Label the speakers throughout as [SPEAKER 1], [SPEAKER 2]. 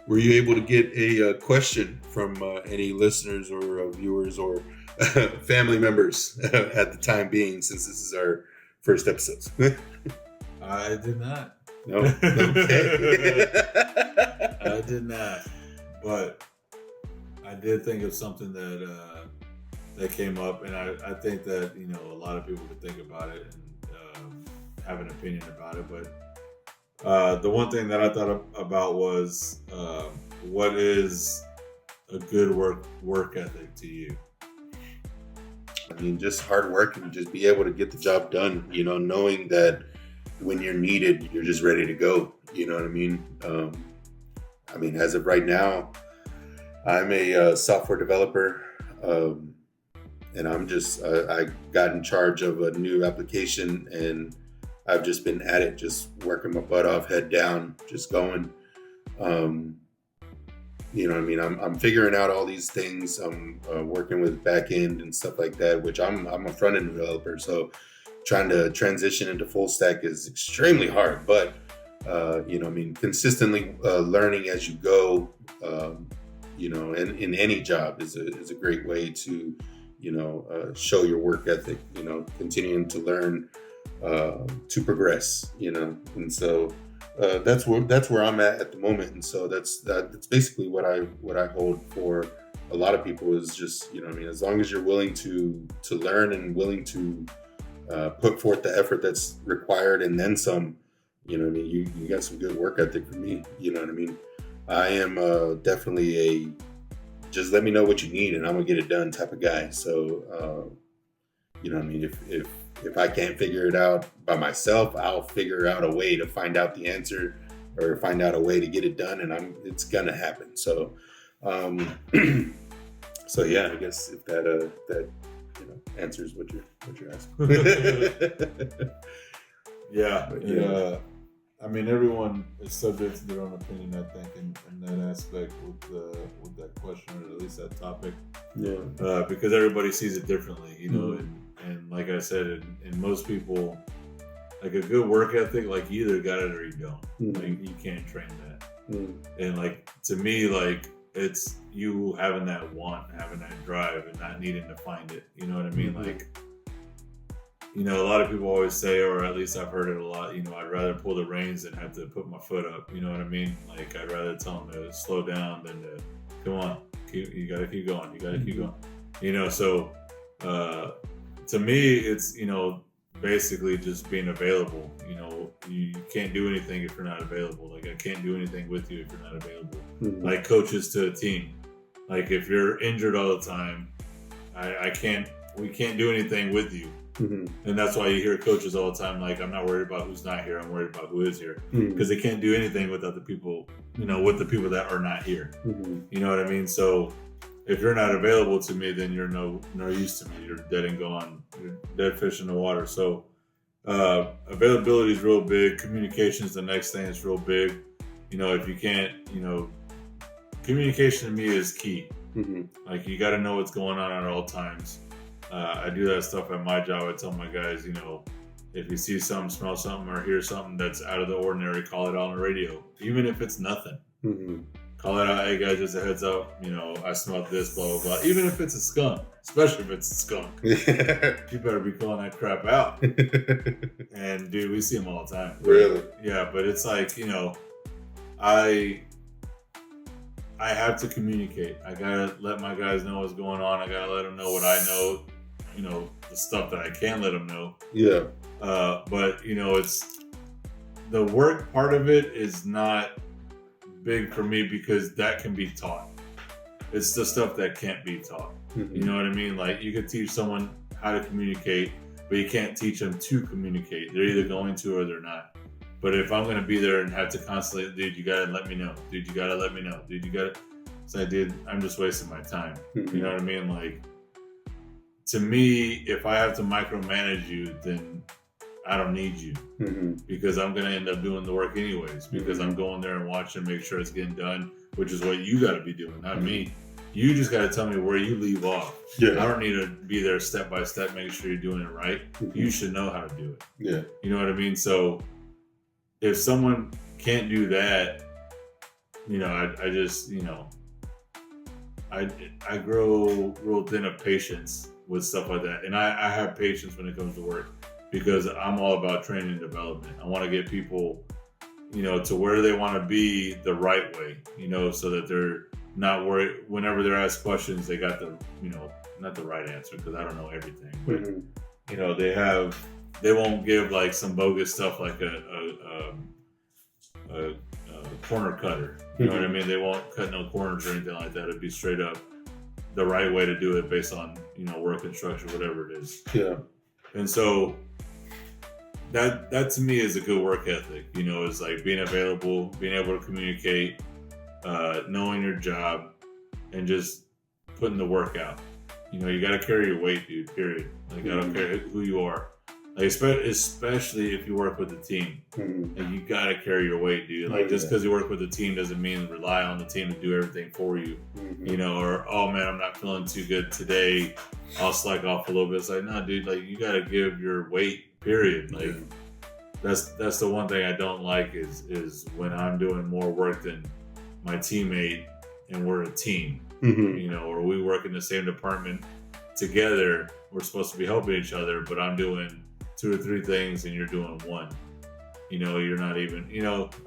[SPEAKER 1] were you able to get a question from any listeners or viewers or family members at the time being, since this is our first episode?
[SPEAKER 2] I did not.
[SPEAKER 1] No. Okay.
[SPEAKER 2] I did not. But I did think of something that that came up, and I think that a lot of people could think about it and have an opinion about it. But the one thing that I thought about was what is a good work ethic to you?
[SPEAKER 1] I mean, just hard work and just be able to get the job done. Knowing that when you're needed, you're just ready to go. You know what I mean? As of right now, I'm a software developer, and I got in charge of a new application, and I've just been at it, just working my butt off, head down, just going. I'm figuring out all these things. I'm working with back end and stuff like that, which I'm a front end developer, so trying to transition into full stack is extremely hard. But consistently learning as you go, in any job is a great way to, show your work ethic. Continuing to learn to progress. And so that's where I'm at the moment. And so that's basically what I hold for a lot of people is just as long as you're willing to learn and willing to put forth the effort that's required and then some. You got some good work ethic for me. You know what I mean? I am definitely just let me know what you need and I'm gonna get it done type of guy. So, if I can't figure it out by myself, I'll figure out a way to find out the answer or find out a way to get it done, and it's gonna happen. So, so yeah, I guess if that answers what you're asking.
[SPEAKER 2] Yeah. Everyone is subject to their own opinion, I think, in that aspect with that question, or at least that topic.
[SPEAKER 1] Yeah.
[SPEAKER 2] Because everybody sees it differently, and like I said, and most people, like a good work ethic, like you either got it or you don't. Like you can't train that. And like to me, like it's you having that want, having that drive, and not needing to find it. You know what I mean? Like. A lot of people always say, or at least I've heard it a lot, I'd rather pull the reins than have to put my foot up. You know what I mean? Like, I'd rather tell them to slow down than to, come on, you got to keep going. You got to keep going. So to me, it's, basically just being available. You can't do anything if you're not available. Like, I can't do anything with you if you're not available. Like coaches to a team. Like, if you're injured all the time, we can't do anything with you. And that's why you hear coaches all the time like, I'm not worried about who's not here, I'm worried about who is here, because they can't do anything without the people, with the people that are not here. You know what I mean? So if you're not available to me, then you're no use to me. You're dead and gone. You're dead fish in the water. So availability is real big. Communication is the next thing that's real big. If you can't, communication to me is key. Like you got to know what's going on at all times. I do that stuff at my job. I tell my guys, if you see something, smell something, or hear something that's out of the ordinary, call it out on the radio. Even if it's nothing. Call it out, hey guys, just a heads up, I smelled this, blah, blah, blah. Even if it's a skunk, especially if it's a skunk. You better be calling that crap out. And dude, we see them all the time.
[SPEAKER 1] Really?
[SPEAKER 2] Yeah, but it's like, I have to communicate. I gotta let my guys know what's going on. I gotta let them know what I know, the stuff that I can let them know.
[SPEAKER 1] Yeah.
[SPEAKER 2] But, it's the work part of it is not big for me because that can be taught. It's the stuff that can't be taught. You know what I mean? Like you could teach someone how to communicate, but you can't teach them to communicate. They're either going to or they're not. But if I'm going to be there and have to constantly, dude, you got to let me know. Dude, you got to let me know. Dude, you got to. So dude, I'm just wasting my time. You know what I mean? Like, to me, if I have to micromanage you, then I don't need you. Because I'm going to end up doing the work anyways. Because I'm going there and watching, make sure it's getting done, which is what you got to be doing, not me. You just got to tell me where you leave off. Yeah. I don't need to be there step by step, making sure you're doing it right. You should know how to do it.
[SPEAKER 1] Yeah.
[SPEAKER 2] You know what I mean? So if someone can't do that, I just, I grow real thin of patience with stuff like that. And I have patience when it comes to work because I'm all about training and development. I want to get people, to where they want to be the right way, so that they're not worried whenever they're asked questions, they got the, not the right answer because I don't know everything, but, they won't give like some bogus stuff like a corner cutter. You know what I mean? They won't cut no corners or anything like that. It'd be straight up the right way to do it based on, work instruction, whatever it is.
[SPEAKER 1] Yeah.
[SPEAKER 2] And so that to me is a good work ethic, is like being available, being able to communicate, knowing your job, and just putting the work out. You got to carry your weight, dude, period. Like, I don't care who you are. Like, especially if you work with a team. Like, you got to carry your weight, dude. Like, just because you work with a team doesn't mean rely on the team to do everything for you. Or, oh, man, I'm not feeling too good today. I'll slack off a little bit. It's like, no, dude, like, you got to give your weight, period. Like, that's the one thing I don't like is when I'm doing more work than my teammate and we're a team. Or we work in the same department together. We're supposed to be helping each other, but I'm doing 2 or 3 things and you're doing 1. You're not even,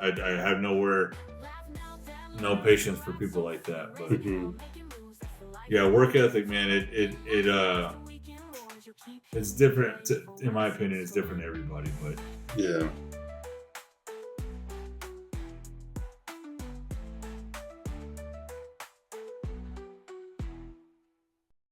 [SPEAKER 2] I have no patience for people like that. But yeah, work ethic, man, it's different in my opinion. It's different to everybody, but